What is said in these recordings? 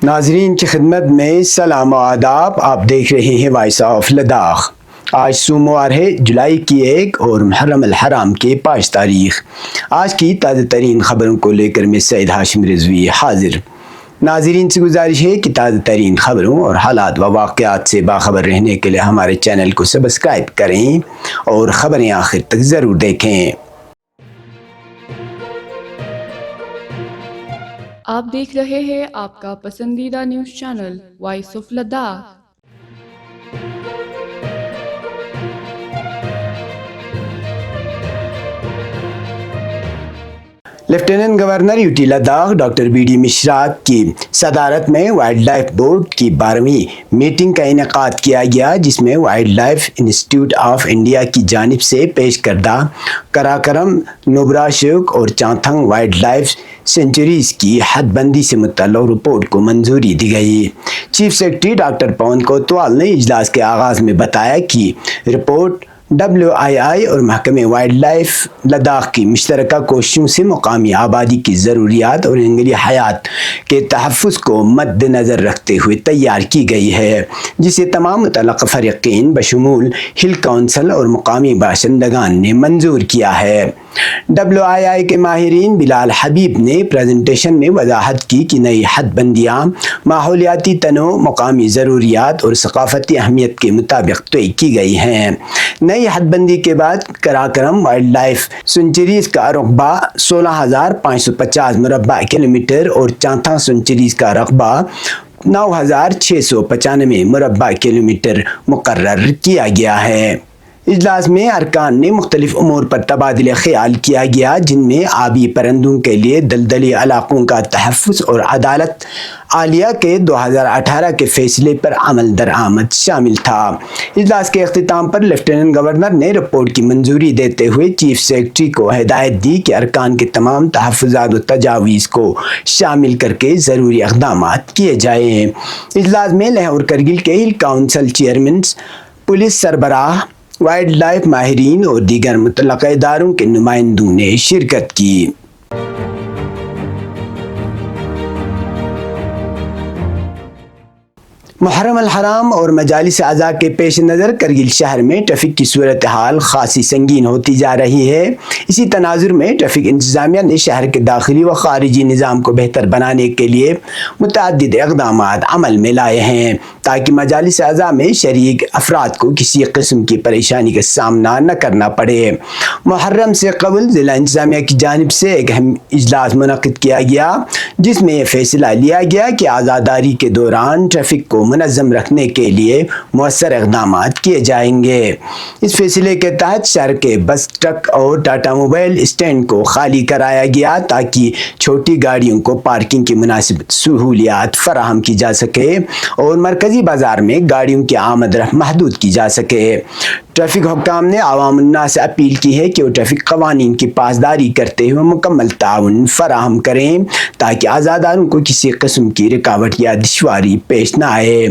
ناظرین کی خدمت میں سلام و آداب. آپ دیکھ رہے ہیں وائس آف لداخ. آج سوموار ہے جولائی کی 1 اور محرم الحرام کے 5 تاریخ. آج کی تازہ ترین خبروں کو لے کر میں سعید ہاشم رضوی حاضر. ناظرین سے گزارش ہے کہ تازہ ترین خبروں اور حالات و واقعات سے باخبر رہنے کے لیے ہمارے چینل کو سبسکرائب کریں اور خبریں آخر تک ضرور دیکھیں. آپ دیکھ رہے ہیں آپ کا پسندیدہ news channel voice of Ladakh. Lieutenant governor U T Ladakh doctor B D Mishra کی صدارت میں وائلڈ لائف بورڈ کی 12ویں میٹنگ کا انعقاد کیا گیا، جس میں wildlife institute of India کی جانب سے پیش کردہ کراکرم، نوبرا شوک اور چانتھنگ وائلڈ لائف سینچوریز کی حد بندی سے متعلق رپورٹ کو منظوری دی گئی. چیف سیکرٹری ڈاکٹر پون کوتوال نے اجلاس کے آغاز میں بتایا کہ رپورٹ WII اور محکمہ وائلڈ لائف لداخ کی مشترکہ کوششوں سے مقامی آبادی کی ضروریات اور جنگلی حیات کے تحفظ کو مد نظر رکھتے ہوئے تیار کی گئی ہے، جسے تمام متعلقہ فریقین بشمول ہل کونسل اور مقامی باشندگان نے منظور کیا ہے. WII کے ماہرین بلال حبیب نے پریزنٹیشن میں وضاحت کی کہ نئی حد بندیاں ماحولیاتی تنوع، مقامی ضروریات اور ثقافتی اہمیت کے مطابق طے کی گئی ہیں. نئی حد بندی کے بعد کراکرم وائلڈ لائف سینچوریز کا رقبہ 16,550 مربع کلومیٹر اور چانتھا سینچوریز کا رقبہ 9,695 مربع کلومیٹر مقرر کیا گیا ہے. اجلاس میں ارکان نے مختلف امور پر تبادلہ خیال کیا گیا، جن میں آبی پرندوں کے لیے دلدلی علاقوں کا تحفظ اور عدالت عالیہ کے 2018 کے فیصلے پر عمل درآمد شامل تھا. اجلاس کے اختتام پر لیفٹیننٹ گورنر نے رپورٹ کی منظوری دیتے ہوئے چیف سیکرٹری کو ہدایت دی کہ ارکان کے تمام تحفظات و تجاویز کو شامل کر کے ضروری اقدامات کیے جائیں. اجلاس میں لیہ اور کرگل کے ہل کونسل چیئرمین، پولیس سربراہ، وائلڈ لائف ماہرین اور دیگر متعلقہ اداروں کے نمائندوں نے شرکت کی. محرم الحرام اور مجالس اعضاء کے پیش نظر کرگل شہر میں ٹریفک کی صورتحال خاصی سنگین ہوتی جا رہی ہے. اسی تناظر میں ٹریفک انتظامیہ نے شہر کے داخلی و خارجی نظام کو بہتر بنانے کے لیے متعدد اقدامات عمل میں لائے ہیں، تاکہ مجالس اعضاء میں شریک افراد کو کسی قسم کی پریشانی کا سامنا نہ کرنا پڑے. محرم سے قبل ضلع انتظامیہ کی جانب سے ایک اہم اجلاس منعقد کیا گیا، جس میں یہ فیصلہ لیا گیا کہ عزاداری کے دوران ٹریفک کو منظم رکھنے کے لیے مؤثر اقدامات کیے جائیں گے. اس فیصلے کے تحت شہر کے بس، ٹرک اور ٹاٹا موبائل اسٹینڈ کو خالی کرایا گیا، تاکہ چھوٹی گاڑیوں کو پارکنگ کی مناسب سہولیات فراہم کی جا سکے اور مرکزی بازار میں گاڑیوں کی آمد رفت محدود کی جا سکے. ٹریفک حکام نے عوام الناس سے اپیل کی ہے کہ وہ ٹریفک قوانین کی پاسداری کرتے ہوئے مکمل تعاون فراہم کریں، تاکہ عزاداروں کو کسی قسم کی رکاوٹ یا دشواری پیش نہ آئے.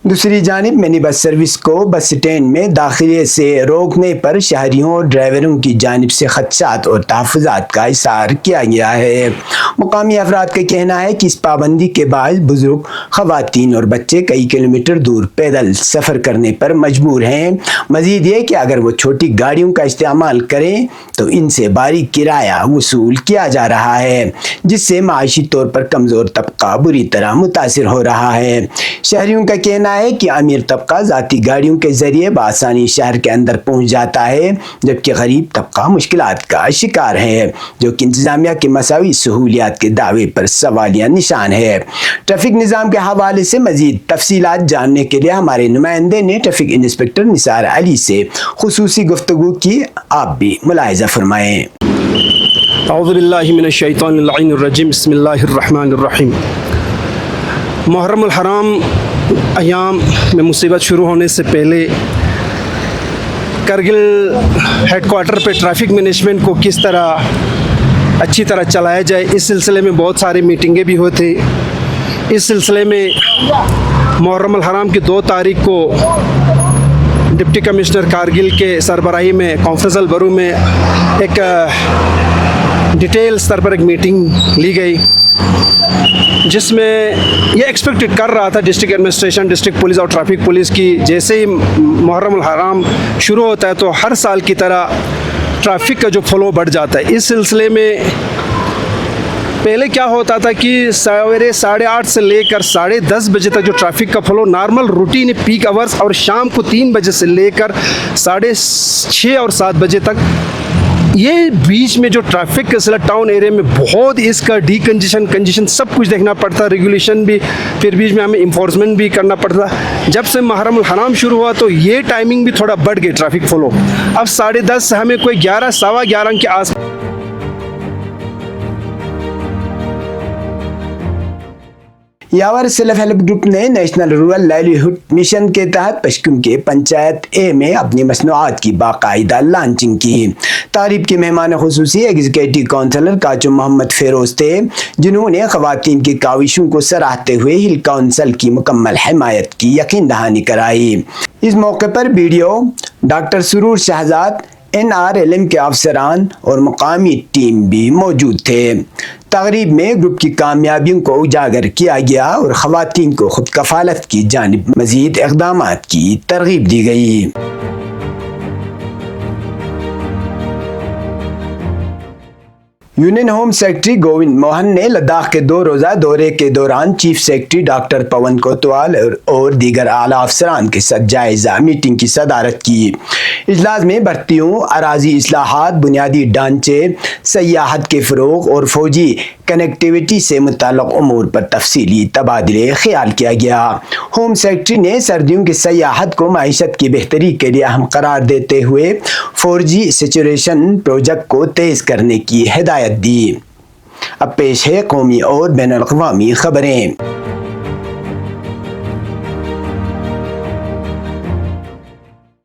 دوسری جانب منی بس سروس کو بس اسٹینڈ میں داخلے سے روکنے پر شہریوں اور ڈرائیوروں کی جانب سے خدشات اور تحفظات کا اظہار کیا گیا ہے. مقامی افراد کا کہنا ہے کہ اس پابندی کے باعث بزرگ، خواتین اور بچے کئی کلومیٹر دور پیدل سفر کرنے پر مجبور ہیں. مزید یہ کہ اگر وہ چھوٹی گاڑیوں کا استعمال کریں تو ان سے بھاری کرایہ وصول کیا جا رہا ہے، جس سے معاشی طور پر کمزور طبقہ بری طرح متاثر ہو رہا ہے. شہریوں کا کہنا ہے کہ امیر طبقہ ذاتی گاڑیوں کے ذریعے بآسانی شہر کے اندر پہنچ جاتا ہے، جبکہ غریب طبقہ مشکلات کا شکار ہے، جو کہ انتظامیہ کے مساوی سہولیات کے دعوے پر سوالیہ نشان ہے. ٹریفک نظام کے حوالے سے مزید تفصیلات جاننے کے لیے ہمارے نمائندے نے ٹریفک انسپکٹر نثار علی سے خصوصی گفتگو کی. آپ بھی ملاحظہ فرمائیں. اعوذ باللہ من الشیطان اللعین الرجیم، بسم اللہ الرحمن الرحیم. محرم الحرام ایام میں مصیبت شروع ہونے سے پہلے کرگل ہیڈ کوارٹر پہ ٹریفک مینجمنٹ کو کس طرح اچھی طرح چلایا جائے، اس سلسلے میں بہت ساری میٹنگیں بھی ہوتی. اس سلسلے میں محرم الحرام کی 2 تاریخ کو ڈپٹی کمشنر کارگل کے سربراہی میں کانفرنس ہال برو میں ایک ڈیٹیل سطح پر ایک میٹنگ لی گئی. جس میں یہ ایکسپیکٹڈ کر رہا تھا ڈسٹرکٹ ایڈمنسٹریشن, ڈسٹرکٹ پولیس اور ٹریفک پولیس کی, جیسے ہی محرم الحرام شروع ہوتا ہے تو ہر سال کی طرح ٹریفک کا جو فلو بڑھ جاتا ہے. اس سلسلے میں پہلے کیا ہوتا تھا کہ سویرے 8:30 سے لے کر 10:30 بجے تک جو ٹریفک کا flow normal routine peak hours, اور شام کو 3 بجے سے لے کر 6:30 اور 7 بجے تک, یہ بیچ میں جو ٹریفک کا سلسلہ ٹاؤن ایریا میں بہت اس کا کنجیشن سب کچھ دیکھنا پڑتا, ریگولیشن بھی, پھر بیچ میں ہمیں انفورسمنٹ بھی کرنا پڑتا. جب سے محرم الحرام شروع ہوا تو یہ ٹائمنگ بھی تھوڑا بڑھ گئی ٹریفک فلو. اب 10:30 سے ہمیں کوئی 11 سوا 11 کے آس یاور سیلف ہیلپ گروپ نے نیشنل رورل لائیولیہڈ مشن کے تحت پشکم کے پنچایت اے میں اپنی مصنوعات کی باقاعدہ لانچنگ کی. تقریب کے مہمان خصوصی ایگزیکٹو کونسلر کاچو محمد فیروز تھے, جنہوں نے خواتین کی کاوشوں کو سراہتے ہوئے ہل کونسل کی مکمل حمایت کی یقین دہانی کرائی. اس موقع پر BDO ڈاکٹر سرور شہزاد, NRLM کے افسران اور مقامی ٹیم بھی موجود تھے. تقریب میں گروپ کی کامیابیوں کو اجاگر کیا گیا اور خواتین کو خود کفالت کی جانب مزید اقدامات کی ترغیب دی گئی. Union home secretary Govind Mohan نے لداخ کے 2 روزہ دورے کے دوران chief secretary doctor Pawan Kotwal اور دیگر اعلیٰ افسران کے ساتھ جائزہ میٹنگ کی صدارت کی. اجلاس میں بھرتیوں, اراضی اصلاحات, بنیادی ڈھانچے, سیاحت کے فروغ اور فوجی کنیکٹیویٹی سے متعلق امور پر تفصیلی تبادلے خیال کیا گیا. ہوم سیکرٹری نے سردیوں کی سیاحت کو معیشت کی بہتری کے لیے اہم قرار دیتے ہوئے 4G سیچوریشن پروجیکٹ کو تیز کرنے کی ہدایت دی. اب پیش ہے قومی اور بین الاقوامی خبریں.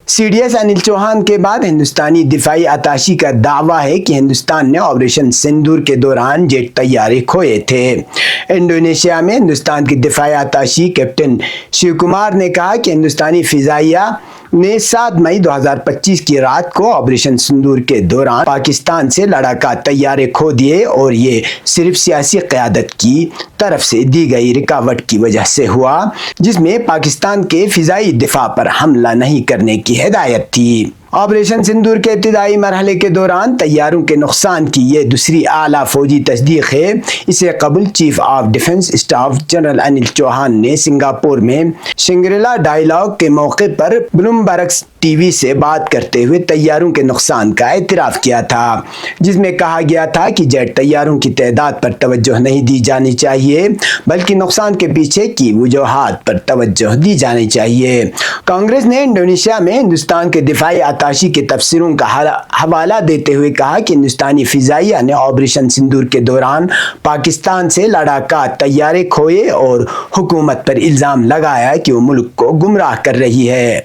CDS انل چوہان کے بعد ہندوستانی دفاعی اتاشی کا دعویٰ ہے کہ ہندوستان نے آپریشن سندور کے دوران جیٹ طیارے کھوئے تھے. انڈونیشیا میں ہندوستان کی دفاعی اتاشی کیپٹن شیو کمار نے کہا کہ ہندوستانی فضائیہ نے 7 مئی 2025 کی رات کو آپریشن سندور کے دوران پاکستان سے لڑاکا طیارے کھو دیے اور یہ صرف سیاسی قیادت کی طرف سے دی گئی رکاوٹ کی وجہ سے ہوا, جس میں پاکستان کے فضائی دفاع پر حملہ نہیں کرنے کی ہدایت تھی. آپریشن سندور کے ابتدائی مرحلے کے دوران طیاروں کے نقصان کی یہ دوسری اعلیٰ فوجی تصدیق ہے. اسے قبل chief of defence staff general Anil Chauhan نے سنگاپور میں شنگریلا ڈائیلاگ کے موقع پر بلومبرگ TV سے بات کرتے ہوئے طیاروں کے نقصان کا اعتراف کیا تھا, جس میں کہا گیا تھا کہ جیٹ طیاروں کی تعداد پر توجہ نہیں دی جانی چاہیے بلکہ نقصان کے پیچھے کی وجوہات پر توجہ دی جانی چاہیے. کانگریس نے انڈونیشیا میں ہندوستان کے دفاعی اتاشی کے تبصروں کا حوالہ دیتے ہوئے کہا کہ ہندوستانی فضائیہ نے آپریشن سندور کے دوران پاکستان سے لڑاکا طیارے کھوئے اور حکومت پر الزام لگایا کہ وہ ملک کو گمراہ کر رہی ہے.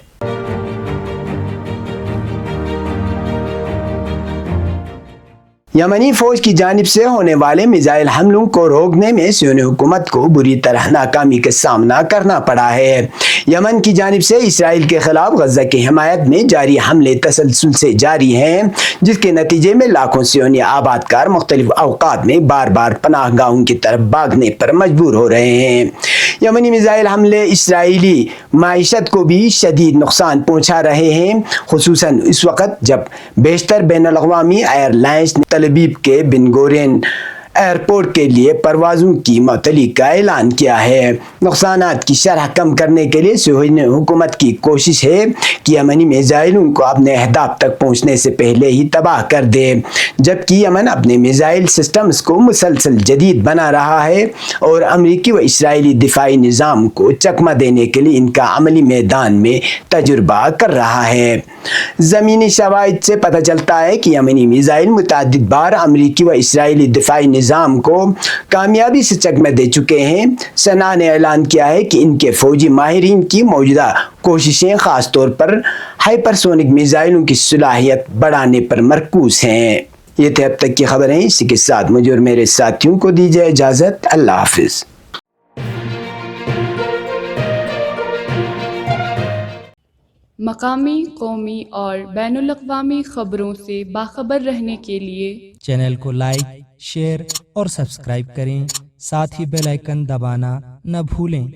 یمنی فوج کی جانب سے ہونے والے میزائل حملوں کو روکنے میں صہیونی حکومت کو بری طرح ناکامی کا سامنا کرنا پڑا ہے. یمن کی جانب سے اسرائیل کے خلاف غزہ کی حمایت میں جاری حملے تسلسل سے جاری ہیں, جس کے نتیجے میں لاکھوں صہیونی آباد کار مختلف اوقات میں بار بار پناہ گاہوں کی طرف بھاگنے پر مجبور ہو رہے ہیں. یمنی میزائل حملے اسرائیلی معیشت کو بھی شدید نقصان پہنچا رہے ہیں, خصوصاً اس وقت جب بیشتر بین الاقوامی ایئر لائنز نے تل ابیب کے بن گورین ایئرپورٹ کے لیے پروازوں کی معطلی کا اعلان کیا ہے. نقصانات کی شرح کم کرنے کے لیے صہیونی حکومت کی کوشش ہے کہ یمنی میزائلوں کو اپنے اہداف تک پہنچنے سے پہلے ہی تباہ کر دے, جبکہ یمن اپنے میزائل سسٹمز کو مسلسل جدید بنا رہا ہے اور امریکی و اسرائیلی دفاعی نظام کو چکمہ دینے کے لیے ان کا عملی میدان میں تجربہ کر رہا ہے. زمینی شواہد سے پتہ چلتا ہے کہ یمنی میزائل متعدد بار امریکی و اسرائیلی دفاعی نظام کو کامیابی سے چکمہ دے چکے ہیں. سنا نے اعلان کیا ہے کہ ان کے فوجی ماہرین کی موجودہ کوششیں خاص طور پر ہائپرسونک میزائلوں کی صلاحیت بڑھانے پر مرکوز ہیں. یہ تھے اب تک کی خبریں. اسی کے ساتھ مجھے اور میرے ساتھیوں کو دیجیے اجازت. اللہ حافظ. مقامی، قومی اور بین الاقوامی خبروں سے باخبر رہنے کے لیے چینل کو لائک، شیئر اور سبسکرائب کریں ساتھ ہی بیل آئیکن دبانا نہ بھولیں۔